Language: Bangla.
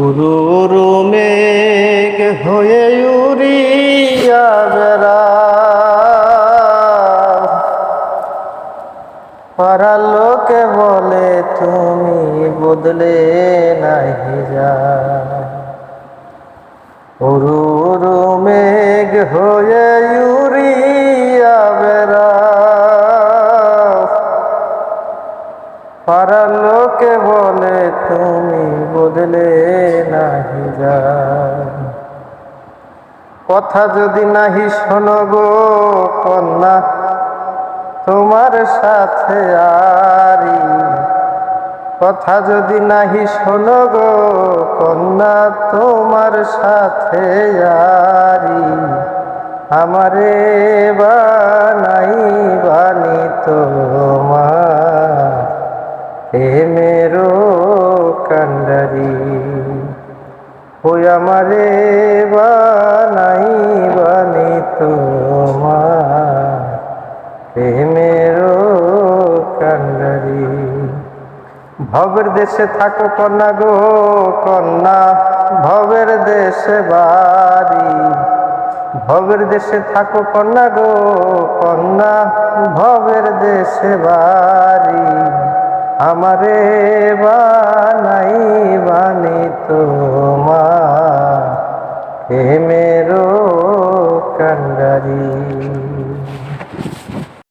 উরু উরু মেঘ হয়ে উড়িয়া বেড়াও, পাড়ার লোকে বলে তুমি বদলে নাহি যাও। উরু উরু মেঘ হয়ে উড়িয়া বেড়াও, পাড়ার লোকে বলে তুমি বদলে নাহি যাও। কথা যদি নাহি শোনো গো কন্যা, তোমার সাথে আরি। কথা যদি নাহি শোনো গো কন্যা, তোমার সাথে আরি। আমারে বানাই বানি তোমার প্রেমেরও কান্ডারি। ওই আমারে বানাই বানি তোমার প্রেমেরও কান্ডারি। ভবের দেশে থাকো কন্যা গো কন্যা, ভবের দেশে বাড়ি। ভবের দেশে থাকো কন্যা গো কন্যা, ভবের দেশে বাড়ি। আমারে